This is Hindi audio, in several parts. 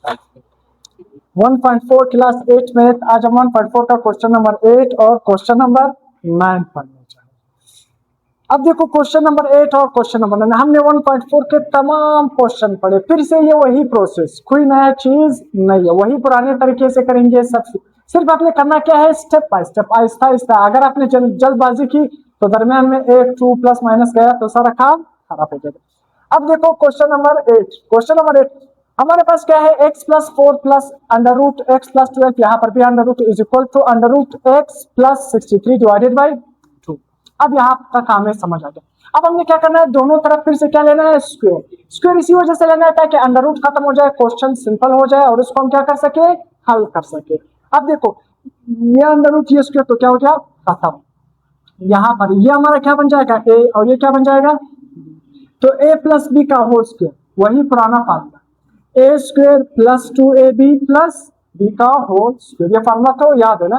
1.4 क्लास 8 में आज हम 1.4 का क्वेश्चन नंबर 8 और क्वेश्चन नंबर 9 पढ़ने चाहिए। अब देखो क्वेश्चन नंबर 8 और क्वेश्चन नंबर 9 हमने 1.4 के तमाम क्वेश्चन पढ़े, फिर से ये वही प्रोसेस, कोई नया चीज नहीं है, वही पुराने तरीके से करेंगे सब। सिर्फ आपने करना क्या है, step by step, Aahista Aahista. अगर आपने जल्दबाजी की तो दरमियान में 1 2 प्लस माइनस गया तो सारा काम खराब हो जाएगा। अब देखो क्वेश्चन नंबर 8, क्वेश्चन नंबर 8 हमारे पास क्या है, x plus 4 plus under root x plus 12, यहाँ पर भी under root is equal to under root x plus 63 divided by 2। अब यहाँ तक हमें समझ आ गया। अब हमने क्या करना है, दोनों तरफ फिर से क्या लेना है, स्क्वायर। स्क्वायर इसी वजह से लेना है ताकि अंडर रूट खत्म हो जाए, क्वेश्चन सिंपल हो जाए और उसको हम क्या कर सके, हल कर सके। अब देखो ये अंडर रूट ये स्क्वायर तो क्या हो गया, खत्म। यहाँ पर ये हमारा क्या बन जाएगा, a, और ये क्या बन जाएगा, तो a प्लस बी का होल स्क्वायर, वही पुराना formula, A square plus 2ab plus B का होल स्क्वायर। ये फार्मूला तो याद है ना।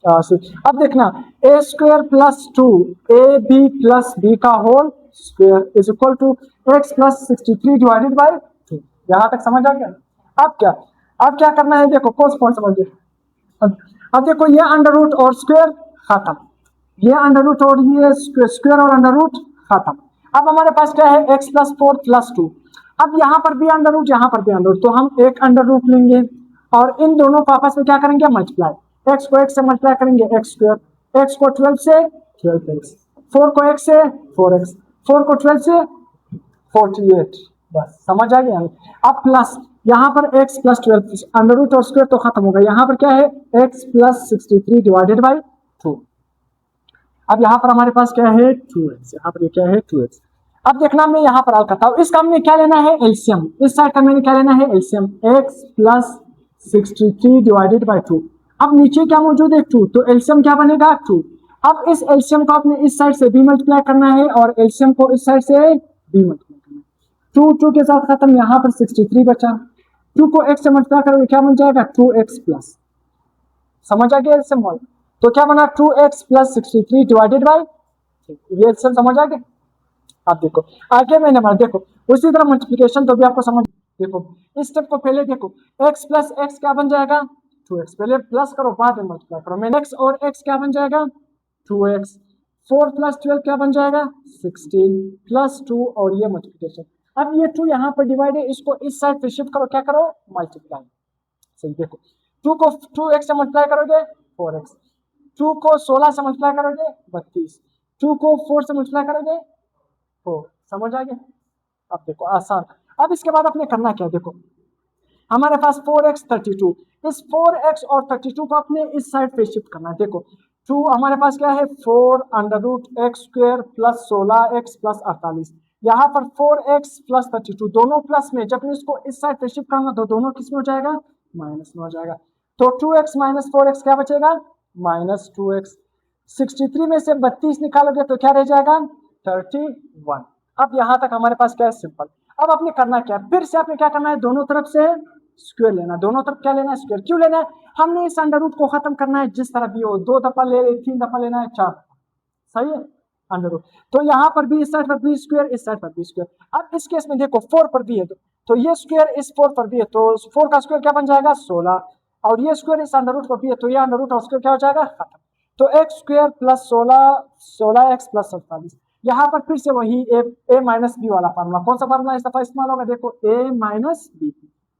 अब देखना, A square plus 2ab plus B का whole square is equal to X plus 63 divided by 2। यहां तक समझ आ गया। अब क्या करना है, देखो कौन सा पॉइंट समझिए। अब देखो ये अंडर रूट और स्क्वायर खत्म, ये अंडर रूट और ये स्क्वायर और अंडर रूट खत्म। अब हमारे पास क्या है, एक्स प्लस 4 प्लस 2। अब यहाँ पर भी अंडर रूट, यहाँ पर भी अंडर रूट, तो हम एक अंडर रूट लेंगे और इन दोनों को आपस में क्या करेंगे, मल्टीप्लाई। एक्स को एक्स से मल्टीप्लाई करेंगे, एक्स स्क्वायर, एक्स को 12 से 12x, 4 को x से 4x, 4 को 12 से 48। बस समझ आ गया। अब प्लस यहाँ पर x प्लस 12, अंडर रूट और स्क्वायर तो खत्म हो गया, यहाँ पर क्या है, x प्लस 63 डिवाइडेड बाई 2। अब यहाँ पर हमारे पास क्या है, 2x, यहाँ पर क्या है 2x। अब देखना मैं यहाँ पर हल करता हूँ, इसका हमने क्या लेना है, एलसीएम। इस साइड का मैंने क्या लेना है, LCM, x plus 63 divided by 2। अब नीचे क्या मौजूद है, 2, तो एलसीएम क्या बनेगा, 2। अब इस एलसीएम को आपने इस साइड से भी मल्टीप्लाई करना है और एलसीएम को इस साइड से भी मल्टीप्लाई करना है। 2 के साथ खत्म, यहाँ पर 63 बचा, 2 को x से मल्टीप्लाई करोगे क्या बन जाएगा, 2x प्लस, समझ आ गया एलसीएम वाला, तो क्या बना 2x प्लस 63 डिवाइडेड बाई, ये एलसीएम समझ आ गया। आप देखो आगे मैंने मार, देखो उसी तरह मल्टीप्लिकेशन तो भी आपको समझ, देखो इस स्टेप को पहले देखो, x प्लस x क्या बन जाएगा, 2x, पहले प्लस करो बाद में मल्टीप्लाई करो। मैंने x और x क्या बन जाएगा, 2x, 4 प्लस 12 क्या बन जाएगा, 16 प्लस 2 और ये मल्टीप्लिकेशन। अब ये 2 यहाँ पर डिवाइड है, इसको इस साइड पे शिफ्ट करो, क्या करो, मल्टीप्लाई। सही, देखो 2 को 2x से मल्टीप्लाई करोगे 4x, 2 को 16 से मल्टीप्लाई करोगे 32, 2 को 4 से मल्टीप्लाई करोगे 4। समझ आ गया। अब देखो आसान। अब इसके बाद आपने करना क्या, देखो हमारे पास 4x 32, इस 4x और 32 को आपने इस साइड पे शिफ्ट करना है। देखो 2 हमारे पास क्या है, 4 under root x square plus 16x plus 48, यहाँ पर 4x प्लस 32 दोनों प्लस में, जब इसको इस साइड पे शिफ्ट करना तो दोनों किस में हो जाएगा, माइनस में हो जाएगा। तो 2x माइनस 4x क्या बचेगा, माइनस 2x। 63 में से 32 निकालोगे तो क्या रह जाएगा, 31। अब यहाँ तक हमारे पास क्या है, सिंपल। अब आपने करना क्या, फिर से आपने क्या करना है, दोनों तरफ से स्क्वायर लेना, दोनों तरफ क्या लेना है, स्क्वायर। क्यों लेना है, हमने इस अंडर रूट को खत्म करना है, जिस तरह भी हो, 2 दफा ले, 3 दफा लेना है, 4, सही है, अंडर रूट। तो यहाँ पर भी इस साइड पर भी स्क्वायर, इस साइड पर भी स्क्वायर। अब इस केस में देखो 4 पर भी है, तो ये स्क्वायर इस 4 पर भी है, तो 4 का स्क्वायर क्या बन जाएगा, 16, और ये स्क्वायर इस अंडर रूट पर भी है, तो ये अंडर रूट और स्क्वायर क्या हो जाएगा, खत्म। तो x square plus 16x plus 47। यहाँ पर फिर से वही a माइनस बी वाला फार्मूला, कौन सा फार्मूला इस दफा इस्तेमाल होगा, देखो a माइनस बी,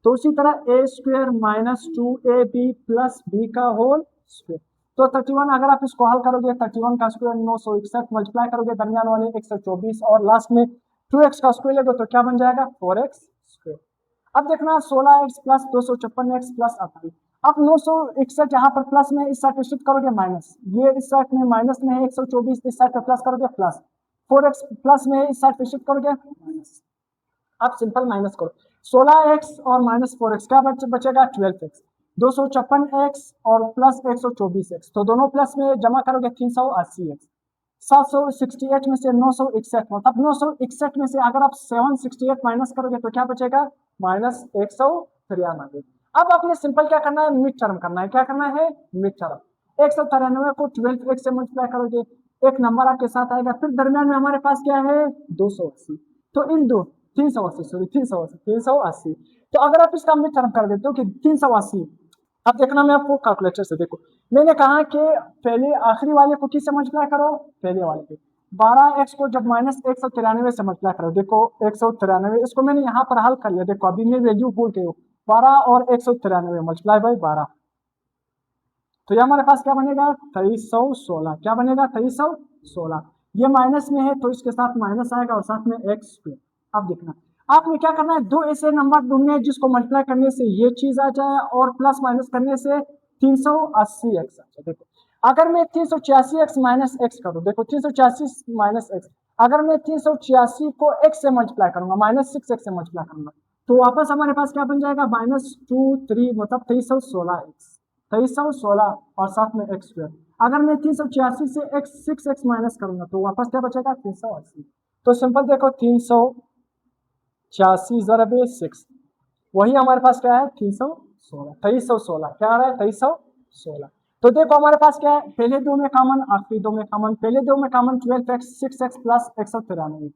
तो उसी तरह a square minus 2ab plus B का होल स्क्वायर। तो 31 अगर आप इसको हल करोगे, 31 का स्क्वायर 961, मल्टीप्लाई करोगे दरमियान वाले 124 और लास्ट में 2x का स्क्वायर लगो तो क्या बन जाएगा, 4x स्क्वायर। अब देखना 16x प्लस 256x प्लस 48। अब 961 यहाँ पर प्लस में, इस साइड पे शिफ्ट करोगे माइनस, ये इस साइड में माइनस में है, 124 इस साइड पे प्लस करोगे प्लस, 4x प्लस में इस साइड पे शिफ्ट करोगे माइनस। अब सिंपल माइनस करो, 16x और माइनस 4x क्या बचेगा, 12x, 256x और प्लस 124x, तो दोनों प्लस में जमा करोगे 380x, 768 में से 961, मतलब 961 में से अगर आप 768 माइनस करोगे तो क्या बचेगा, माइनस 193। अब आपने सिंपल क्या करना है, मिड टर्म करना है, क्या करना है, मिड टर्म। 193 को 12x से मल्टीप्लाई करोगे, एक नंबर आपके साथ आएगा, फिर दरमियान में हमारे पास क्या है, 280, तो इन दो 380, सॉरी 380। तो अगर आप इसका मिड टर्म कर देते हो कि 380, अब देखना मैं आपको कैलकुलेटर से, देखो मैंने कहा कि पहले आखिरी वाले को किससे मल्टीप्लाई करो, पहले वाले के 12x को जब -193 से मल्टीप्लाई करो, देखो 193, इसको मैंने यहाँ पर हल कर लिया, देखो अभी मैं वैल्यू भूल गई हूँ, 12 और 193 मल्टीप्लाई बाई 12, तो ये हमारे पास क्या बनेगा 2316, क्या बनेगा 2316, ये माइनस में है तो इसके साथ माइनस आएगा और साथ में x स्क्वायर। अब देखना आपने क्या करना है, दो ऐसे नंबर ढूंढने हैं जिसको मल्टीप्लाई करने से ये चीज आ जाए और प्लस माइनस करने से 380x आ जाए। देखो अगर मैं 386x माइनस एक्स करूँ, देखो 386 माइनस एक्स, अगर मैं 386 को x से मल्टीप्लाई करूंगा, -6x से मल्टीप्लाई करूंगा, तो वापस हमारे पास क्या बन जाएगा -2 3 मतलब 316x, 2316 और साथ में x स्क्वायर। अगर मैं 386 से x 6x माइनस करूंगा तो वापस क्या बचेगा 380। तो सिंपल देखो 386 ज़रब 6, वही हमारे पास क्या है 2316 क्या आ रहा है 2316। तो देखो हमारे पास क्या है, पहले दो में कॉमन, आखिरी दो में कॉमन, पहले दो में कॉमन 12x 6x प्लस 193,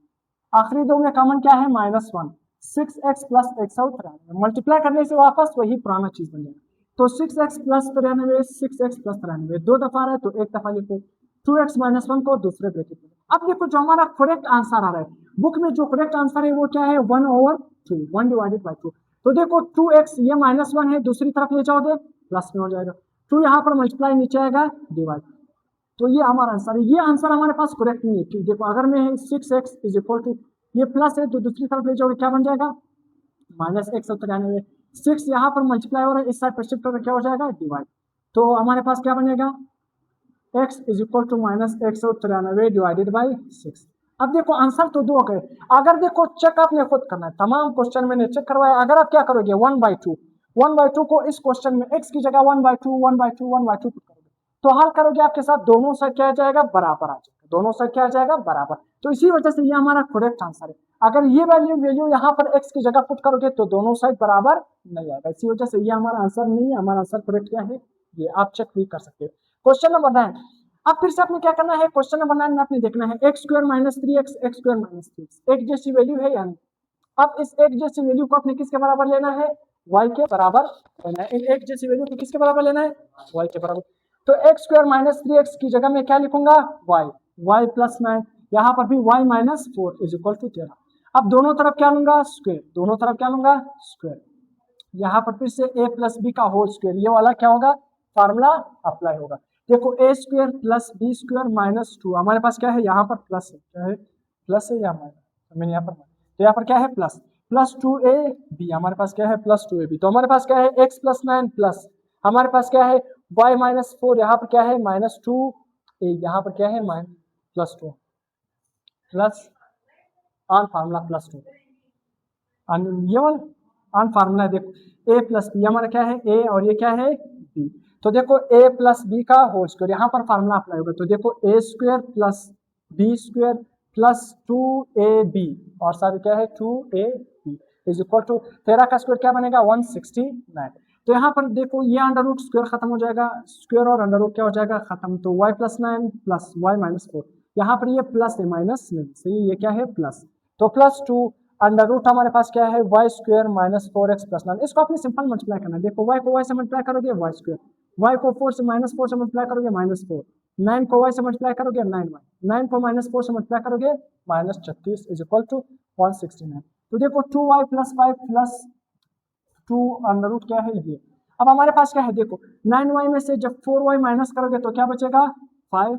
आखिरी दो में कॉमन क्या है -1 6x प्लस 193, मल्टीप्लाई करने से वापस वही पुराना चीज बन जाएगा। तो 6x प्लस 93, 6x प्लस 93 दो दफा रहा है तो एक दफा लिखो, 2x माइनस 1 को दूसरे ब्रैकेट में। अब देखो जो हमारा करेक्ट आंसर आ रहा है बुक में, जो करेक्ट आंसर है वो क्या है 1/2, 1 डिवाइडेड बाई 2। तो देखो 2x ये -1 है, दूसरी तरफ ले जाओगे प्लस में हो जाएगा, 2 यहाँ पर मल्टीप्लाई नीचे आएगा डिवाइड, तो ये हमारा आंसर है। ये आंसर हमारे पास करेक्ट नहीं है क्योंकि देखो अगर मैं 6x इज इक्वल टू ये प्लस है तो दूसरी तरफ ले जाओगे क्या बन जाएगा -193, 6 यहाँ पर मल्टीप्लाई हो रहा है इस साइड पर शिफ्ट होकर क्या हो जाएगा डिवाइड, तो हमारे पास क्या बनेगा x is equal to -193 divided by 6। अब देखो आंसर तो दो गए, अगर देखो चेक आपने खुद करना है, तमाम क्वेश्चन मैंने चेक करवाया, अगर आप क्या करोगे 1/2 को इस क्वेश्चन में x की जगह 1/2 पुट करोगे तो हल करोगे आपके साथ दोनों साइड क्या आ जाएगा बराबर आ जाएगा, दोनों साइड क्या आ जाएगा बराबर, तो इसी वजह से ये हमारा करेक्ट आंसर है। अगर ये वैल्यू यहाँ पर x की जगह पुट करोगे तो दोनों साइड बराबर नहीं आएगा, इसी वजह से ये हमारा आंसर नहीं है, हमारा आंसर करेक्ट क्या है ये आप चेक भी कर सकते हो। क्वेश्चन नंबर 9, अब फिर से आपने क्या करना है, क्वेश्चन नंबर 9 में आपने देखना है x square minus 3x, x square minus 3x एक जैसी वैल्यू है या नहीं। अब इस एक जैसी वैल्यू को आपने किसके बराबर लेना है, y के बराबर लेना है, इन एक जैसी वैल्यू को किसके बराबर लेना है y के बराबर। तो x स्क्वायर माइनस 3x की जगह में क्या लिखूंगा y प्लस 9, यहाँ पर भी y minus 4 is equal to 13। अब दोनों तरफ क्या लूंगा स्क्वायर, दोनों तरफ क्या लूंगा स्क्वायर, यहाँ पर फिर से a प्लस बी का होल स्क्वायर, ये वाला क्या होगा फार्मूला अप्लाई होगा। देखो a square plus b square minus 2, हमारे पास क्या है यहाँ पर प्लस है, क्या है प्लस है या माइनस, मैंने यहाँ पर, तो यहाँ पर क्या है प्लस 2ab, हमारे पास क्या है प्लस 2ab, तो हमारे पास क्या है x प्लस 9 प्लस हमारे पास क्या है y माइनस 4, यहाँ पर क्या है -2a, यहाँ पर क्या है plus 2 plus on formula plus 2 ये वाला ऑन फार्मूला है। देखो a प्लस बी हमारा क्या है a और ये क्या है b, तो देखो a प्लस बी का होल स्क्वायर, यहाँ पर फार्मूला अप्लाई होगा, तो देखो a square plus b square plus 2ab और साथ क्या है 2ab इज इक्वल टू 13 का स्क्वायर क्या बनेगा 169। तो यहाँ पर देखो ये अंडर रूट स्क्वायर खत्म हो जाएगा, स्क्वायर और अंडर रूट क्या हो जाएगा खत्म, तो y plus 9 plus y minus 4, यहाँ पर ये प्लस है माइनस नहीं सही, ये क्या है प्लस, तो प्लस 2 अंडर रूट हमारे पास क्या है y square minus 4x plus 9, इसको आपने सिंपल मल्टीप्लाई करना है। देखो y को y से मल्टीप्लाई करोगे y स्क्वायर, y को 4 से -4 से मल्टीप्लाई करोगे -4, 9 को y से मल्टीप्लाई करोगे 9y, 9 को -4 से मल्टीप्लाई करोगे -36 इज इक्वल टू 169। तो देखो 2y plus 5 plus 2 under root क्या है ये। अब हमारे पास क्या है देखो 9y में से जब 4y माइनस करोगे तो क्या बचेगा 5y।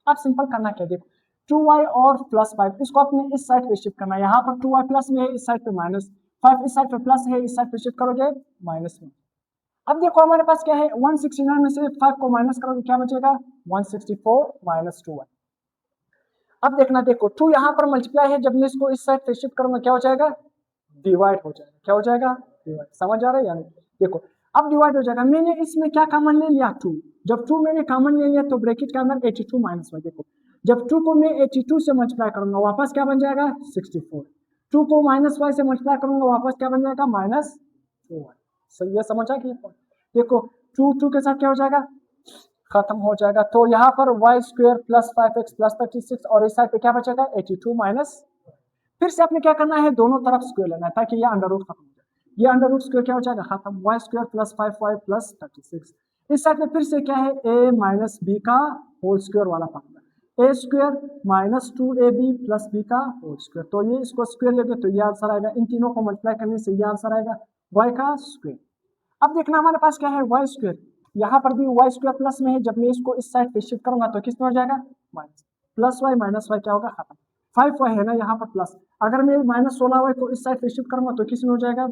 अब सिंपल करना क्या, देखो 2y और प्लस 5 इसको अपने इस साइड पे शिफ्ट करना है, यहाँ पर 2y प्लस में है इस साइड पे -5 इस साइड पे प्लस है इस साइड पे शिफ्ट करोगे -1। अब देखो हमारे पास क्या है 169 में से 5 को माइनस करोगे क्या बचेगा 164 माइनस 2y। अब देखना देखो 2 यहाँ पर मल्टीप्लाई है, जब मैं इसको इस साइड पे शिफ्ट करूंगा क्या हो जाएगा डिवाइड हो जाएगा, क्या हो जाएगा डिवाइड, समझ आ रहा है यानी देखो अब डिवाइड हो जाएगा। मैंने इसमें क्या कॉमन ले लिया 2, जब 2 मैंने कॉमन ले लिया तो ब्रैकेट के अंदर 82 माइनस 1, देखो जब 2 को मैं 82 से मल्टीप्लाई करूंगा वापस क्या बन जाएगा 64, 2 को -y से मल्टीप्लाई करूंगा वापस क्या बन जाएगा -4y। सही है समझ आ गया, देखो 2 के साथ क्या हो जाएगा खत्म हो जाएगा, तो यहाँ पर y square plus 5x plus 36 और इस साइड पे क्या बचेगा 82 माइनस, फिर से आपने क्या करना है, दोनों तरफ स्क्वायर लेना है ताकि ये अंडर रूट खत्म हो जाए। ये अंडर रूट स्क्वायर क्या हो जाएगा, खत्म, Y square plus 5y plus 36। इस साइड में फिर से क्या है, a माइनस बी का होल स्क्वायर वाला formula, A square minus 2ab plus B का होल स्क्वायर। तो ये इसको स्क्वायर लेंगे तो ये आंसर आएगा, इन तीनों को मल्टीप्लाई करने से ये आंसर आएगा y का स्क्वायर। अब देखना हमारे पास क्या है, y स्क्वायर, यहाँ पर भी y स्क्वायर प्लस में है, जब मैं इसको इस साइड पे शिफ्ट करूंगा तो किस में हो जाएगा, minus, plus y minus y क्या होगा, खत्म, 5y है ना यहाँ पर प्लस, अगर मैं माइनस 16y को इस साइड पे शिफ्ट करूंगा तो किस में हो जाएगा,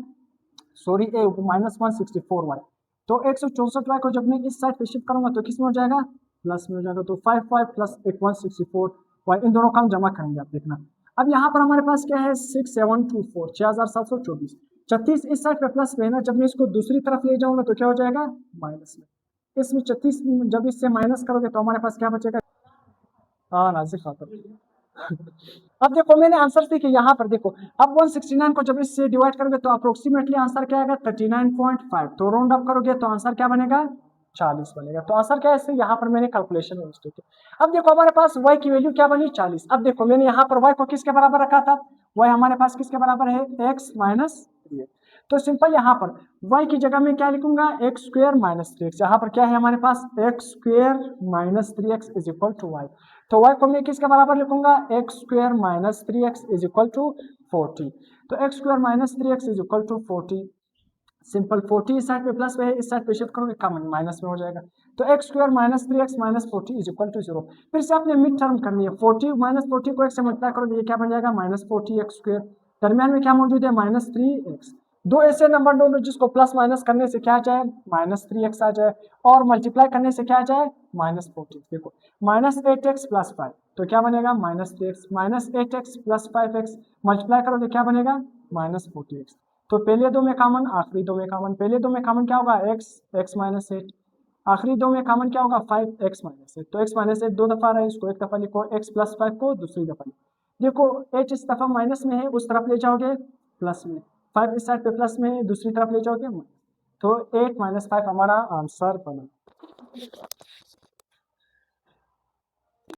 सॉरी ए माइनस 164y। तो 164y को जब मैं इस साइड पे शिफ्ट करूंगा तो किस में हो जाएगा, प्लस में हो जाएगा। तो 5y प्लस 164y, इन दोनों का हम जमा करेंगे, आप देखना। अब यहाँ पर हमारे पास क्या है, 6724, 6724, 36 इस साइड पे प्लस में है ना, जब मैं इसको दूसरी तरफ ले जाऊंगा तो क्या हो जाएगा, माइनस में। इसमें 36 जब इससे माइनस करोगे तो हमारे पास क्या बचेगा, हाँ नाजिक खातर। अब देखो मैंने आंसर दी कि यहाँ पर देखो, अब 169 को जब इससे डिवाइड करोगे तो अप्रोक्सीमेटली आंसर क्या आएगा, 39.5। तो राउंड अप करोगे तो आंसर क्या बनेगा, 40 बनेगा। तो आंसर क्या है, इससे यहाँ पर मैंने कैलकुलेशन मिस्टेक है। अब देखो हमारे पास y की वैल्यू क्या बनी, 40। अब देखो मैंने यहाँ पर y को किसके बराबर रखा था, y हमारे पास किसके बराबर है, x माइनस 3। तो सिंपल यहाँ पर y की जगह में क्या लिखूंगा, एक्स स्क्वायर माइनस 3x। यहाँ पर क्या है हमारे पास, X square minus 3x is equal to y। तो y को मैं किसके बराबर लिखूंगा, X square minus 3x is equal to 40। तो x square minus 3x is equal to 40। Simple 40 इस साइड पे प्लस में है, इस साइड पे शिफ्ट करोगे कॉमन माइनस में हो जाएगा। तो x square minus 3x minus 40 is equal to 0। फिर से आपने मिड टर्म करनी है, 40 माइनस 40 को x से मल्टीप्लाई करोगे ये क्या बन जाएगा, माइनस 40x स्क्वायर। दरमियान में क्या मौजूद है, माइनस 3x। दो ऐसे नंबर ढूंढो जिसको प्लस माइनस करने से क्या आ जाए, माइनस 3x आ जाए, और मल्टीप्लाई करने से क्या आ जाए, माइनस 40। देखो माइनस 8x प्लस 5 तो क्या बनेगा, minus 3x, minus 8x plus 5x multiply करोगे क्या बनेगा, माइनस 40x। तो पहले दो में कॉमन, आखिरी दो में कॉमन, पहले दो में कॉमन क्या होगा, x माइनस 8, आखिरी दो में कॉमन क्या होगा, 5x माइनस 8। तो x माइनस 8 दो दफा रहा है, इसको एक दफा लिखो, x प्लस 5 को दूसरी दफा लिखो। देखो h इस दफा माइनस में है, उस तरफ ले जाओगे प्लस में, 5 इस साइड पे प्लस में है, दूसरी तरफ ले जाओगे। तो 8 माइनस 5 हमारा आंसर बना।